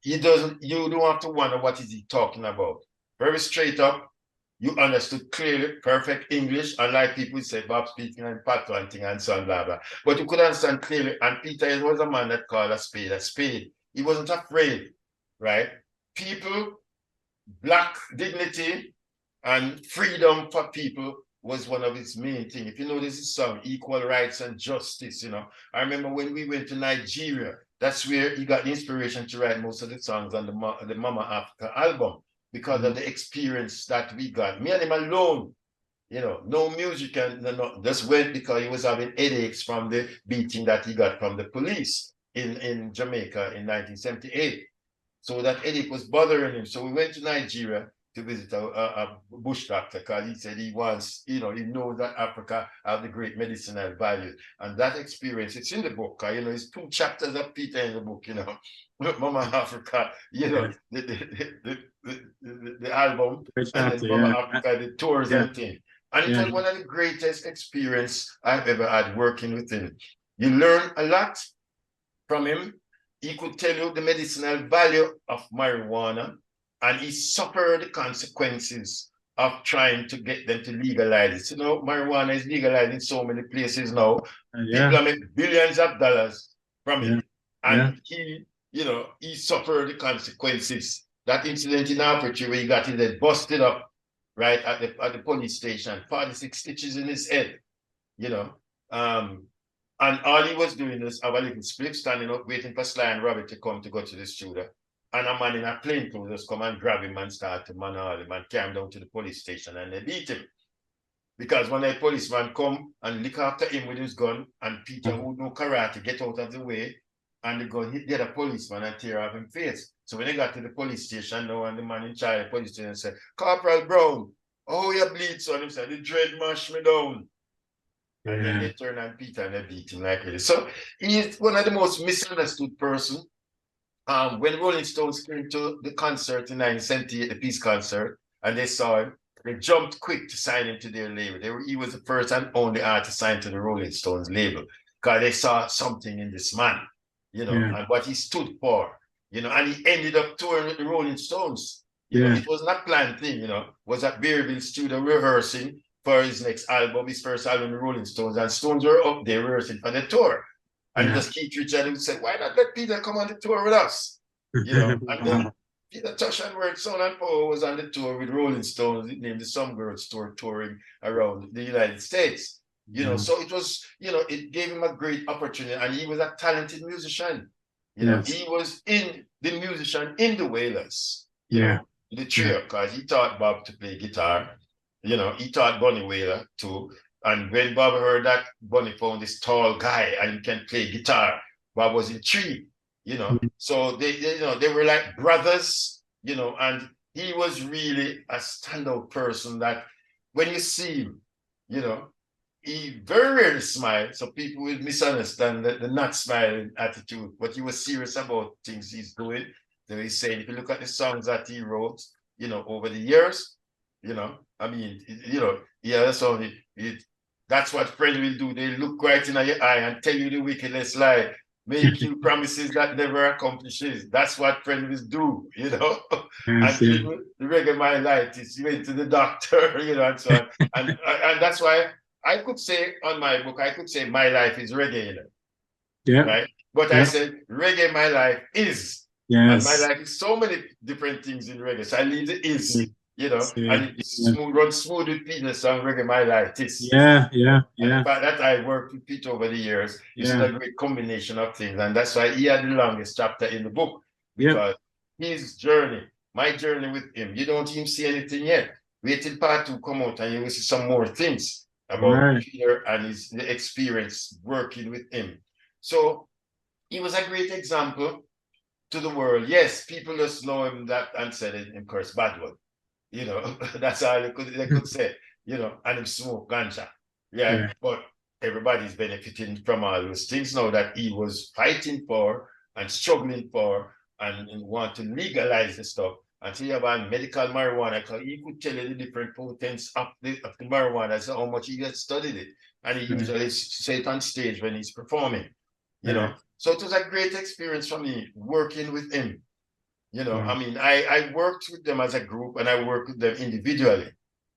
you don't have to wonder what is he talking about. Very straight up, you understood clearly, perfect English, unlike people who say Bob speaking and Pato and thing and so on, blah, blah. But you could understand clearly, and Peter was a man that called a spade a spade. He wasn't afraid, right? People, black dignity and freedom for people was one of his main things. If you know this is song, Equal Rights and Justice, I remember when we went to Nigeria, that's where he got the inspiration to write most of the songs on the Mama Africa album, because of the experience that we got. Me and him alone, no music, and just went because he was having headaches from the beating that he got from the police in Jamaica in 1978. So that headache was bothering him. So we went to Nigeria to visit a bush doctor, because he said he wants, he knows that Africa have the great medicinal value. And that experience, it's in the book, it's 2 chapters of Peter in the book, Mama Africa, the album, and then Mama Africa, the tours and things. And it was one of the greatest experience I've ever had working with him. You learn a lot from him. He could tell you the medicinal value of marijuana, and he suffered the consequences of trying to get them to legalize it. Marijuana is legalized in so many places now. People are making billions of dollars from it. And he suffered the consequences. That incident in Africa where he got his head busted up, right, at the police station, 46 stitches in his head, and all he was doing was have a little split, standing up, waiting for Sly and Robbie to come to go to the studio. And a man in a plain clothes just come and grab him and start to manhandle him and carry him down to the police station, and they beat him. Because when a policeman come and look after him with his gun, and Peter, who know karate, get out of the way, and the gun hit the other policeman and tear off his face. So when they got to the police station now, and the man in charge of the police station said, Corporal Brown, oh, you bleed, son? He said, the dread mashed me down. And then Yeah. they turn on Peter and they beat him like this. So he is one of the most misunderstood person. When Rolling Stones came to the concert in 1978, the peace concert, and they saw him, they jumped quick to sign him to their label. He was the first and only artist signed to the Rolling Stones label because they saw something in this man, Yeah. and what he stood for, and he ended up touring with the Rolling Stones. Yeah. It was not planned thing, was at Berryville studio rehearsing for his next album, his first album, the Rolling Stones, and Stones were up there rehearsing for the tour. And Yeah. just Keith Richards would say, why not let Peter come on the tour with us? And then Wow. Peter Tosh and Word Son and Power was on the tour with Rolling Stones, named the Some Girls Tour, touring around the United States. Yeah. So it was, it gave him a great opportunity, and he was a talented musician. Yes. He was in the musician in the Wailers, Yeah. the Yeah. trio, because he taught Bob to play guitar. He taught Bunny Wailer too. And when Bob heard that Bunny found this tall guy and he can play guitar, Bob was intrigued. So they were like brothers, and he was really a standout person that when you see him, he very rarely smiled. So people will misunderstand the not smiling attitude, but he was serious about things he's doing. So he's saying, if you look at the songs that he wrote, over the years, I mean, yeah, that's what friends will do. They look right in your eye and tell you the wickedest lie, make you promises that never accomplishes. That's what friends do, Yes. And Yeah. even the reggae my life is you went to the doctor, and so on. And that's why I could say on my book, I could say my life is reggae, Yeah. right? But I Yeah. said reggae my life is. And my Yes. life is so many different things in reggae. So I leave the is, Yeah. and it's smooth, run smooth with Peter song reggae my life is. Yeah. Yeah. And the Yeah. fact that I worked with Peter over the years, it's Yeah. a great combination of things. And that's why he had the longest chapter in the book, Yep. because his journey, my journey with him, you don't even see anything yet. Wait till part two come out and you will see some more things All about right. Peter and his experience working with him. So he was a great example to the world. Yes, people just know him that and said it in curse bad word. That's all they could say, and him smoke ganja. Yeah. Yeah. But everybody's benefiting from all those things now that he was fighting for and struggling for and want to legalize the stuff. And so you have a medical marijuana, because he could tell you the different potence of the marijuana, so how much he had studied it. And he Yeah. usually say it on stage when he's performing, you Yeah. know. So it was a great experience for me working with him. Wow. I mean, I worked with them as a group and I worked with them individually,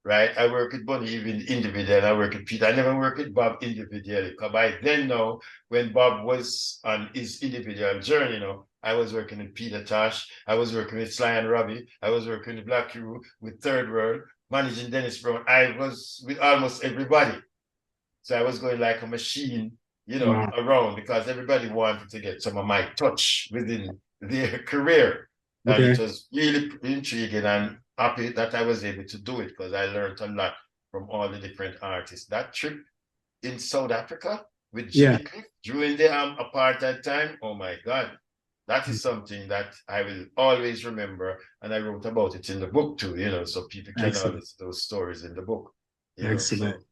right? I work with Bunny even individually, and I work with Peter. I never worked with Bob individually, because by then now, when Bob was on his individual journey, I was working with Peter Tosh, I was working with Sly and Robbie, I was working with Black Hero, with Third World, managing Dennis Brown. I was with almost everybody. So I was going like a machine, Wow. around, because everybody wanted to get some of my touch within their career. And it Okay. was really intriguing, and happy that I was able to do it, because I learned a lot from all the different artists. That trip in South Africa with Yeah. Jimmy Cliff during the apartheid time, oh my God, that is something that I will always remember. And I wrote about it in the book too, so people can Excellent. always those stories in the book, Excellent. so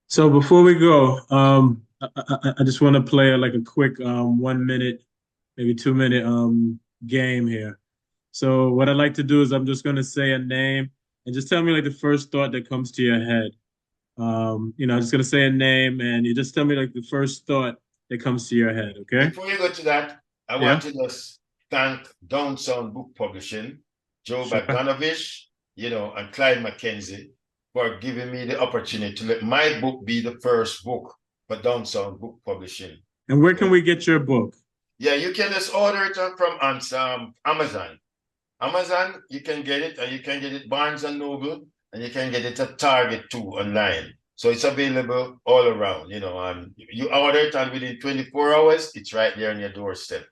So before we go, I just want to play like a quick 1 minute, maybe 2 minute game here. So what I'd like to do is I'm just going to say a name and just tell me like the first thought that comes to your head. I'm just going to say a name and you just tell me like the first thought that comes to your head. Okay? before you go to that, I Yeah. want to just thank Downsound Book Publishing, Joe Sure. Bogdanovich, and Clyde McKenzie for giving me the opportunity to let my book be the first book for Downsound Book Publishing. And where can we get your book? Yeah, you can just order it from Amazon. Amazon, you can get it, and you can get it Barnes and Noble, and you can get it at Target too online. So it's available all around, and you order it, and within 24 hours, it's right there on your doorstep.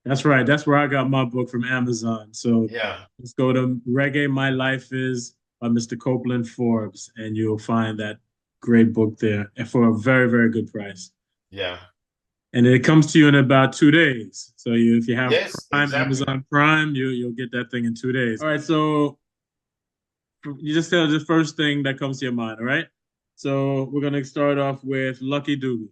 That's right. That's where I got my book from Amazon. So Yeah, let's go to Reggae My Life Is by Mr. Copeland Forbes, and you'll find that great book there and for a very, very good price. yeah. And it comes to you in about 2 days. So if you have Yes, Prime, exactly. Amazon Prime, you'll get that thing in 2 days. All right. So you just tell the first thing that comes to your mind. All right. So we're gonna start off with Lucky Dube.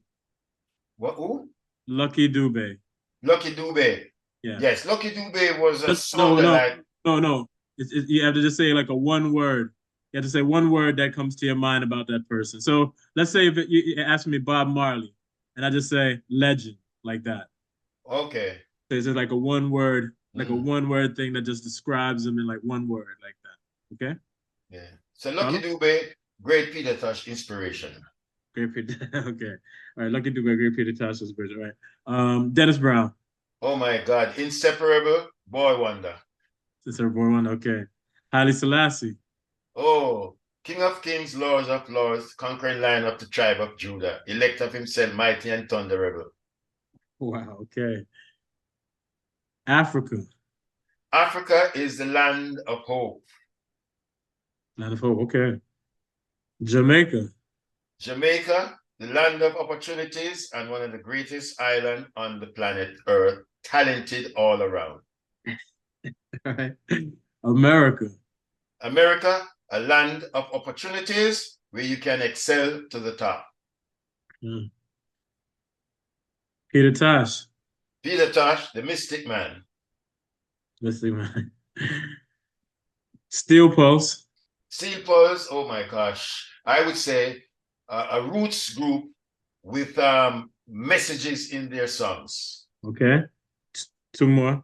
What? Who? Lucky Dube. Lucky Dube. Yeah. Yes, Lucky Dube was a No, soulder no, like. no, no. You have to just say like a one word. You have to say one word that comes to your mind about that person. So let's say if you ask me Bob Marley, and I just say legend like that. Okay. So it's just like a Mm, one word thing that just describes him in like one word like that. Okay. yeah. So Lucky Follow? Dube, great Peter Tosh inspiration. Great Peter. Okay. All right. Lucky Dube, Great Peter Tosh's bridge. All right. Dennis Brown. Oh my God, inseparable boy wonder. Since our boy one. Okay. Haile Selassie. Oh, King of Kings, Lords of Lords, conquering Lion of the tribe of Judah, elect of himself, mighty and thunderable. Wow. Okay. Africa. Africa is the land of hope. Land of Hope. Okay. Jamaica. Jamaica, the land of opportunities and one of the greatest islands on the planet Earth, talented all around. All right. America. America, a land of opportunities where you can excel to the top. Mm. Peter Tosh. Peter Tosh, the mystic man. Let's see, man. Steel Pulse. Steel Pulse, oh my gosh, I would say a roots group with messages in their songs. Okay. Two more.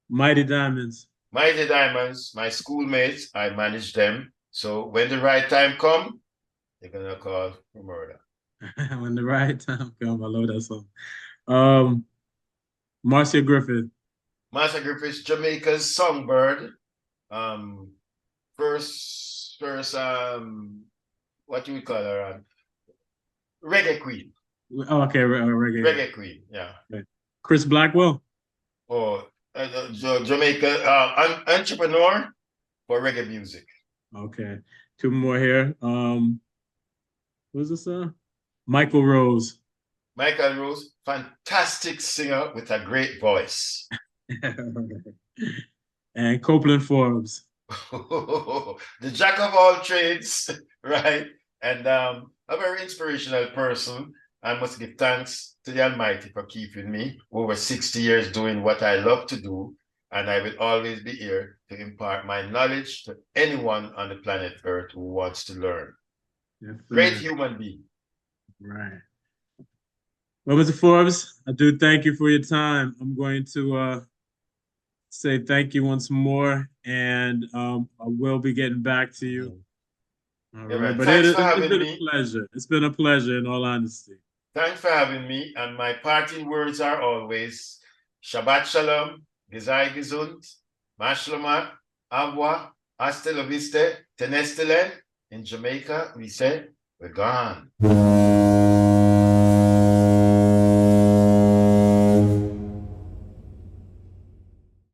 Mighty Diamonds. Mighty Diamonds, my schoolmates, I manage them. So when the right time come, they're gonna call for murder. When the right time comes. I love that song. Marcia Griffith. Master Griffiths, Jamaica's songbird. Um, first, what do we call her? Reggae queen. Oh, okay. Reggae. Reggae queen, yeah. Okay. Chris Blackwell. Or Jamaica entrepreneur for reggae music. Okay. Two more here. Who's this? Michael Rose. Michael Rose, fantastic singer with a great voice. And Copeland Forbes. The jack of all trades, right? And a very inspirational person. I must give thanks to the Almighty for keeping me over 60 years doing what I love to do. And I will always be here to impart my knowledge to anyone on the planet Earth who wants to learn. Yes, great human being. Right. Well, Mr. Forbes, I do thank you for your time. I'm going to say thank you once more, and I will be getting back to you. All yeah, right, but it's been a pleasure. It's been a pleasure, in all honesty. Thanks for having me, and my parting words are always Shabbat Shalom, Gezai Gesund, Mashlama, Abwa, Hasta la vista, Tenestelen. In Jamaica, we say, we're gone.